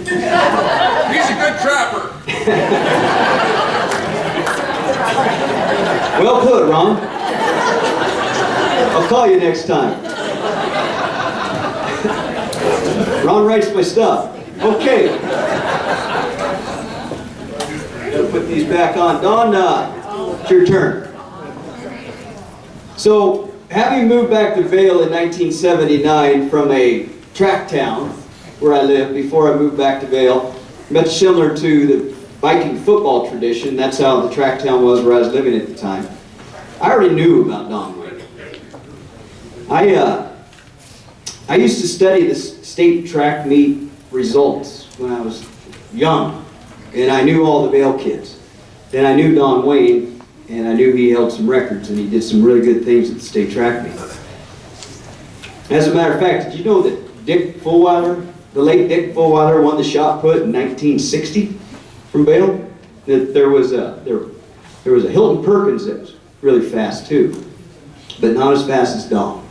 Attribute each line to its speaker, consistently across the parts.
Speaker 1: He's a good trapper.
Speaker 2: Well put, Ron. I'll call you next time. Ron writes my stuff. Okay. Gotta put these back on. Don, it's your turn. So, having moved back to Vail in 1979 from a track town where I lived before I moved back to Vail, much similar to the Viking football tradition, that's how the track town was where I was living at the time. I already knew about Don Wayne. I used to study the state track meet results when I was young, and I knew all the Vail kids. Then I knew Don Wayne, and I knew he held some records, and he did some really good things at the state track meet. As a matter of fact, did you know that Dick Fulweiler, the late Dick Fulweiler, won the shot put in 1960 from Vail? That there was a Hilton Perkins that was really fast too, but not as fast as Don.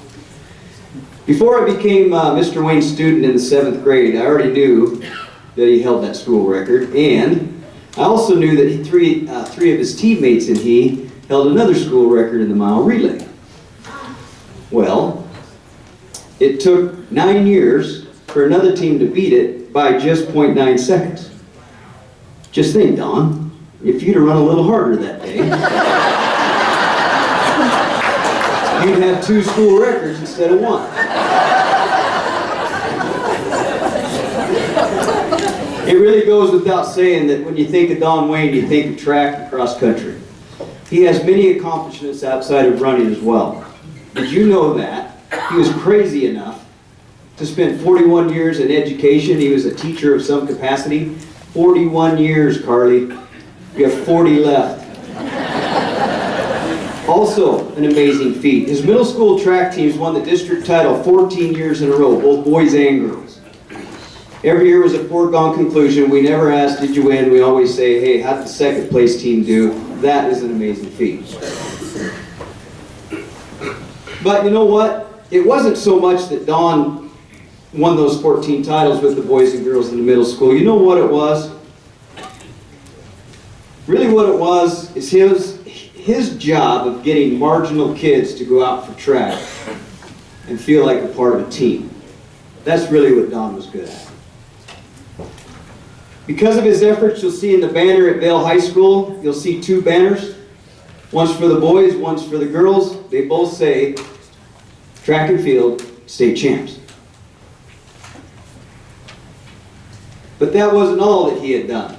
Speaker 2: Before I became Mr. Wayne's student in the 7th grade, I already knew that he held that school record, and I also knew that three of his teammates and he held another school record in the mile relay. Well, it took 9 years for another team to beat it by just 0.9 seconds. Just think, Don, if you'd have run a little harder that day, you'd have 2 school records instead of 1. It really goes without saying that when you think of Don Wayne, you think of track and cross country. He has many accomplishments outside of running as well. Did you know that he was crazy enough to spend 41 years in education? He was a teacher of some capacity. 41 years, Carly. You have 40 left. Also, an amazing feat. His middle school track teams won the district title 14 years in a row, both boys and girls. Every year was a foregone conclusion. We never asked, did you win? We always say, hey, how did the second place team do? That is an amazing feat. But you know what? It wasn't so much that Don won those 14 titles with the boys and girls in the middle school. You know what it was? Really what it was is his job of getting marginal kids to go out for track and feel like a part of a team. That's really what Don was good at. Because of his efforts, you'll see in the banner at Vail High School, you'll see 2 banners. One's for the boys, one's for the girls. They both say, track and field, state champs. But that wasn't all that he had done.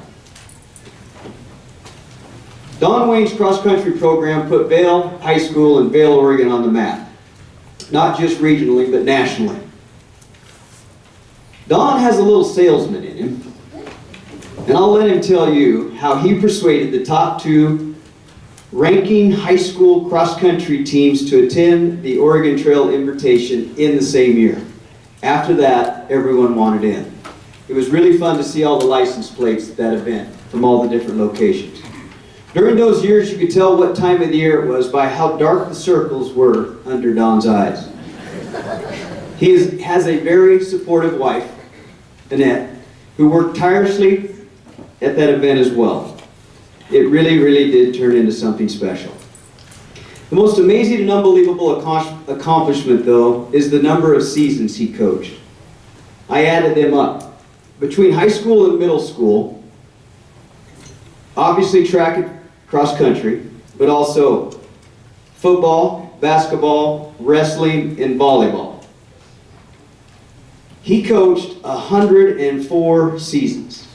Speaker 2: Don Wayne's cross-country program put Vail High School in Vail, Oregon on the map. Not just regionally, but nationally. Don has a little salesman in him, and I'll let him tell you how he persuaded the top 2 ranking high school cross-country teams to attend the Oregon Trail Invitation in the same year. After that, everyone wanted in. It was really fun to see all the license plates at that event from all the different locations. During those years, you could tell what time of the year it was by how dark the circles were under Don's eyes. He has a very supportive wife, Annette, who worked tirelessly at that event as well. It really, really did turn into something special. The most amazing and unbelievable accomplishment, though, is the number of seasons he coached. I added them up. Between high school and middle school, obviously track and cross country, but also football, basketball, wrestling, and volleyball. He coached 104 seasons.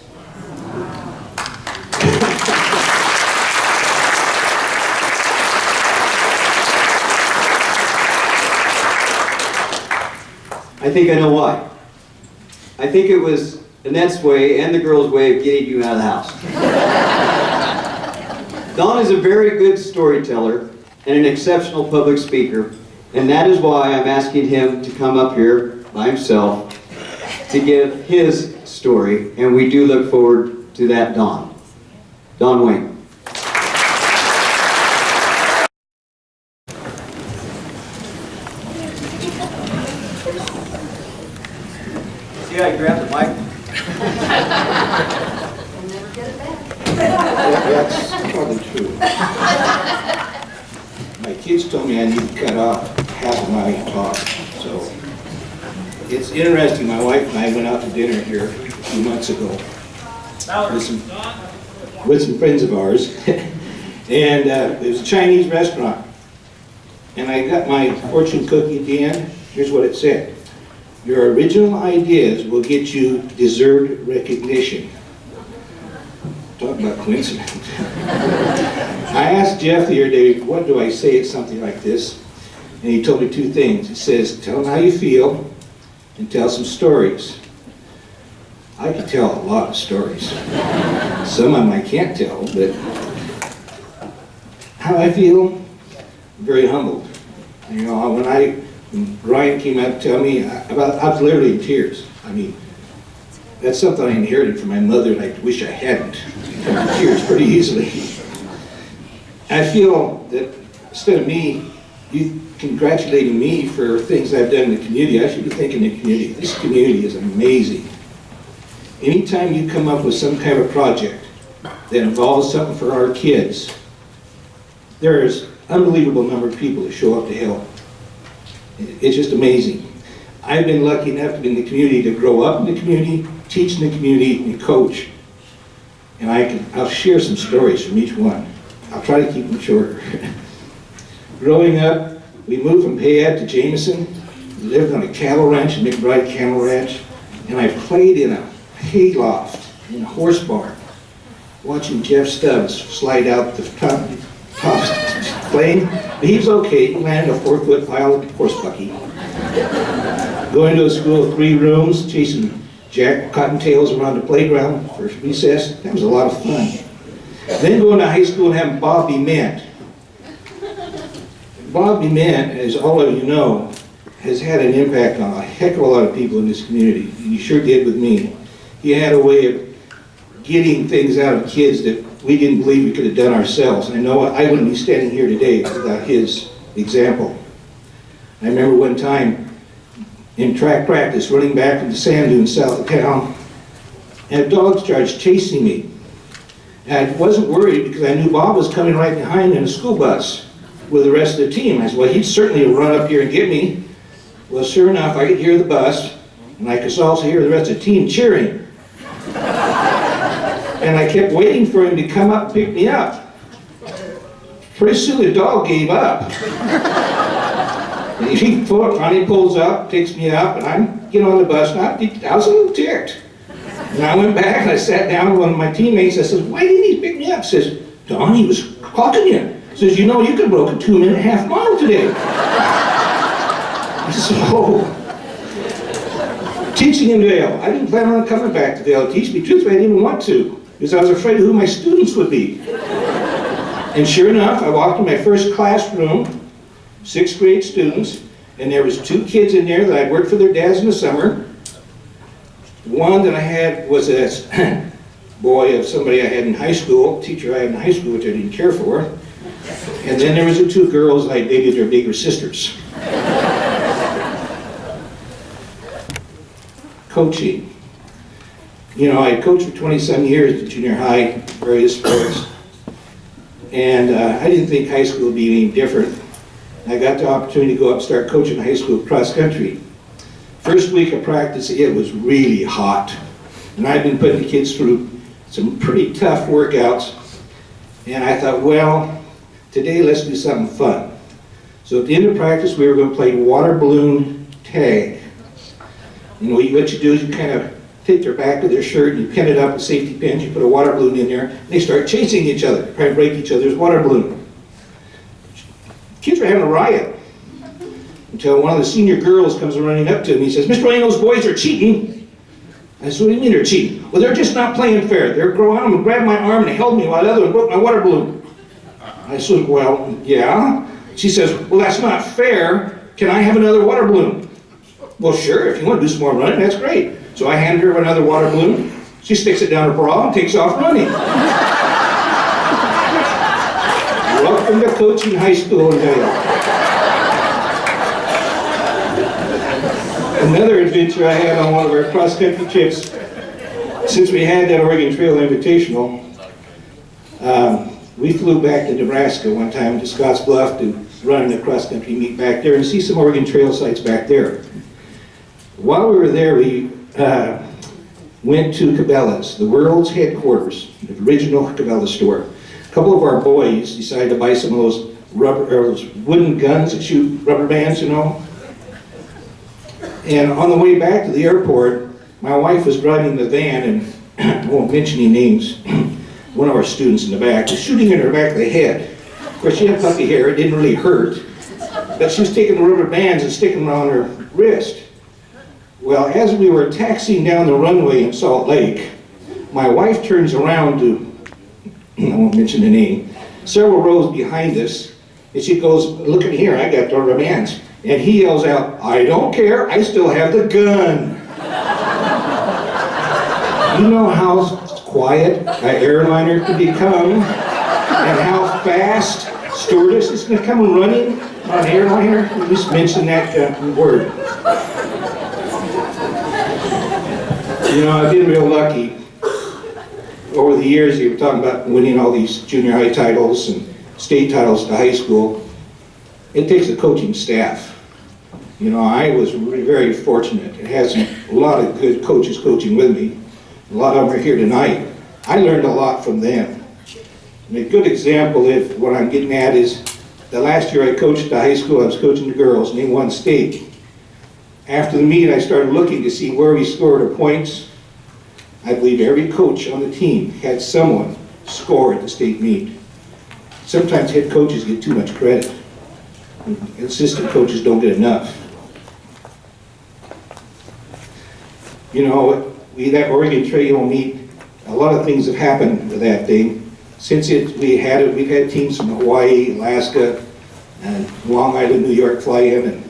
Speaker 2: I think I know why. I think it was Annette's way and the girls' way of getting you out of the house. Don is a very good storyteller and an exceptional public speaker, and that is why I'm asking him to come up here by himself to give his story, and we do look forward to that, Don. Don Wayne. See how I grabbed the mic?
Speaker 1: You'll never get it back.
Speaker 3: That's probably true. My kids told me I need to cut off half of my talk, so it's interesting. My wife and I went out to dinner here a few months ago with some friends of ours, and it was a Chinese restaurant. And I got my fortune cookie at the end. Here's what it said: your original ideas will get you deserved recognition. Talk about coincidence. I asked Jeff the other day, what do I say at something like this? And he told me two things. He says, tell them how you feel and tell some stories. I can tell a lot of stories. Some of them I can't tell, but how I feel, I'm very humbled. You know, when Ryan came out to tell me, I was literally in tears. I mean, that's something I inherited from my mother and I wish I hadn't. I come to tears pretty easily. I feel that instead of me, you congratulating me for things I've done in the community, I should be thanking the community. This community is amazing. Anytime you come up with some kind of project that involves something for our kids, there's an unbelievable number of people that show up to help. It's just amazing. I've been lucky enough to be in the community, to grow up in the community, teach in the community, and coach. And I'll share some stories from each one. I'll try to keep them shorter. Growing up, we moved from Payette to Jameson. We lived on a cattle ranch, a McBride Cattle Ranch, and I played in a hay loft in a horse barn, watching Jeff Stubbs slide out the top plane. But he was okay. He landed a 4-foot pile of horse bucky. Going to a school of 3 rooms, chasing Jack Cottontails around the playground for recess. That was a lot of fun. Then going to high school and having Bob Ment. Bob Ment, as all of you know, has had an impact on a heck of a lot of people in this community. He sure did with me. He had a way of getting things out of kids that we didn't believe we could have done ourselves. And I know I wouldn't be standing here today without his example. I remember one time in track practice, running back from the sand dunes south of town, and a dog started chasing me. And I wasn't worried because I knew Bob was coming right behind in a school bus with the rest of the team. I said, well, he'd certainly run up here and get me. Well, sure enough, I could hear the bus, and I could also hear the rest of the team cheering. And I kept waiting for him to come up and pick me up. Pretty soon the dog gave up. He finally pulls up, picks me up, and I'm getting on the bus, and I was a little ticked. And I went back and I sat down with one of my teammates. I said, why didn't he pick me up? He says, Don, he was clocking you. He says, you know, you could broke a 2-minute half mile today. I said, oh. Teaching in Vail. I didn't plan on coming back to Vail to teach. To be truthful, I didn't even want to, because I was afraid of who my students would be. And sure enough, I walked in my first classroom, 6th grade students, and there was 2 kids in there that I'd worked for their dads in the summer. One that I had was a boy of somebody I had in high school, teacher I had in high school, which I didn't care for. And then there was the 2 girls I dated, their bigger sisters. Coaching. You know, I coached for 20-some years at junior high, various sports. And I didn't think high school would be any different. I got the opportunity to go up and start coaching high school cross country. First week of practice, it was really hot. And I've been putting the kids through some pretty tough workouts. And I thought, well, today let's do something fun. So at the end of practice, we were going to play water balloon tag. You know, what you do is you kind of take their back of their shirt and you pin it up with safety pins, you put a water balloon in there, and they start chasing each other, trying to break each other's water balloon. Kids were having a riot. Until one of the senior girls comes running up to me and says, Mr. Wayne, those boys are cheating. I said, what do you mean they're cheating? Well, they're just not playing fair. They're going out and grabbed my arm and held me while the other one broke my water balloon. I said, well, yeah. She says, well, that's not fair. Can I have another water balloon? Well, sure, if you want to do some more running, that's great. So I handed her another water balloon. She sticks it down her bra and takes off running. Welcome to coaching high school in Vail. Another adventure I had on one of our cross-country trips, Since we had that Oregon Trail Invitational, we flew back to Nebraska one time to Scotts Bluff to run a cross-country meet back there and see some Oregon Trail sites back there. While we were there, we went to Cabela's, the world's headquarters, the original Cabela's store. A couple of our boys decided to buy some of those those wooden guns that shoot rubber bands, you know. And on the way back to the airport, my wife was driving the van, and I won't mention any names, one of our students in the back was shooting in her back of the head. Of course, she had puffy hair, it didn't really hurt, but she was taking the rubber bands and sticking them around her wrist. Well, as we were taxiing down the runway in Salt Lake, my wife turns around to, I won't mention the name, several rows behind us, and she goes, "Look at here, I got the rubber bands." And he yells out, "I don't care, I still have the gun." You know how quiet an airliner can become, and how fast stewardesses can come running on an airliner? You just mention that word. You know, I've been real lucky. Over the years, you were talking about winning all these junior high titles and state titles to high school. It takes a coaching staff. You know, I was very fortunate. It has a lot of good coaches coaching with me. A lot of them are here tonight. I learned a lot from them. And a good example of what I'm getting at is the last year I coached at the high school, I was coaching the girls, and they won state. After the meet, I started looking to see where we scored our points. I believe every coach on the team had someone score at the state meet. Sometimes head coaches get too much credit. Assistant coaches don't get enough. You know, that Oregon Trail meet, a lot of things have happened with that thing. Since we've had teams from Hawaii, Alaska, and Long Island, New York fly in, and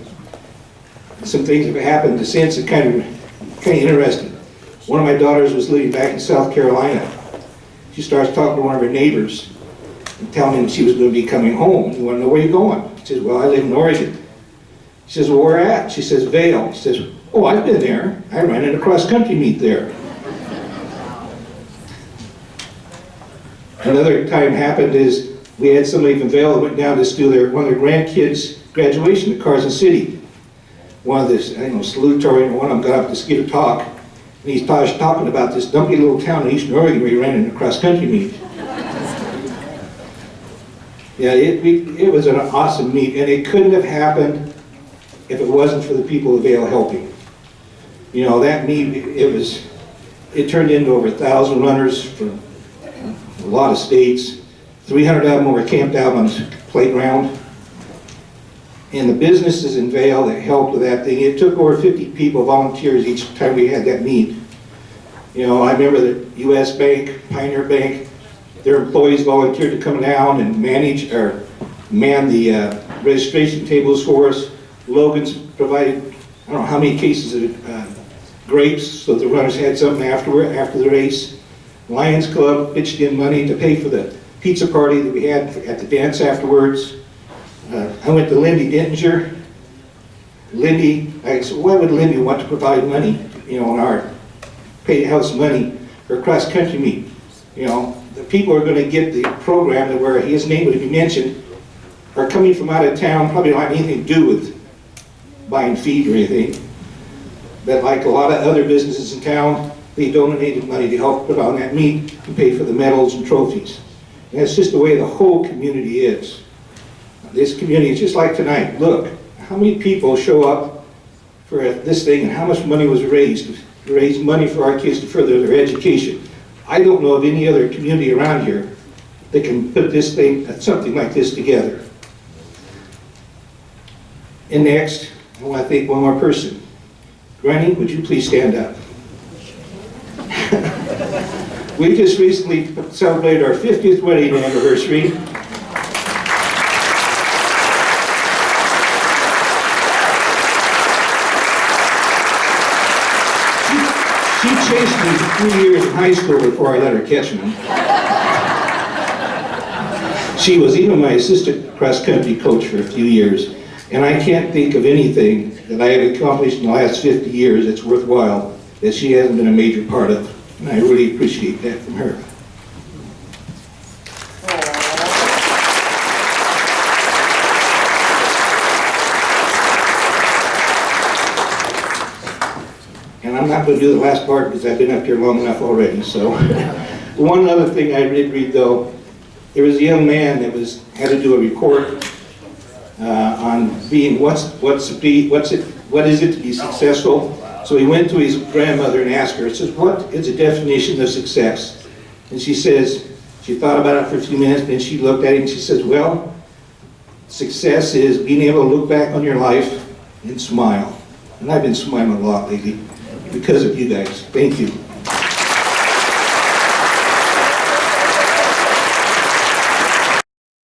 Speaker 3: some things have happened since. It's kind of interesting. One of my daughters was living back in South Carolina. She starts talking to one of her neighbors and telling him she was going to be coming home. You want to know where you're going? She says, "Well, I live in Oregon." She says, "Well, where at?" She says, "Vail." She says, "Oh, I've been there. I ran in a cross-country meet there." Another time happened is we had somebody from Vail that went down to do one of their grandkids' graduation at Carson City. One of this, salutatorian, one of them got up to give a talk, and he started talking about this dumpy little town in Eastern Oregon where he ran in a cross-country meet. Yeah, it was an awesome meet, and it couldn't have happened if it wasn't for the people of Vail helping. You know, that meet, it turned into over 1,000 runners from a lot of states. 300 of them were camped out on the playground. And the businesses in Vail that helped with that thing, it took over 50 people, volunteers, each time we had that meet. You know, I remember the U.S. Bank, Pioneer Bank, their employees volunteered to come down and man the registration tables for us. Logan's provided, I don't know how many cases of grapes so the runners had something after the race. Lions Club pitched in money to pay for the pizza party that we had at the dance afterwards. I went to Lindy Dittinger. I said, why would Lindy want to provide money, pay house money for a cross-country meet? You know, the people who are going to get the program where his name would be mentioned are coming from out of town, probably don't have anything to do with buying feed or anything. But like a lot of other businesses in town, they donated money to help put on that meet and pay for the medals and trophies. And that's just the way the whole community is. This community is just like tonight. Look, how many people show up for this thing and how much money was raised to raise money for our kids to further their education. I don't know of any other community around here that can put this thing, something like this together. And next, I want to thank one more person. Granny, would you please stand up? We just recently celebrated our 50th wedding anniversary. She chased me for 3 years in high school before I let her catch me. She was even my assistant cross-country coach for a few years, and I can't think of anything that I have accomplished in the last 50 years that's worthwhile that she hasn't been a major part of. And I really appreciate that from her. And I'm not going to do the last part because I've been up here long enough already. So, one other thing I did read though, there was a young man that had to do a report on being what is it to be successful. So he went to his grandmother and asked her, says, what is the definition of success? And she says, she thought about it for a few minutes, then she looked at him and she says, well, success is being able to look back on your life and smile. And I've been smiling a lot lately because of you guys. Thank you.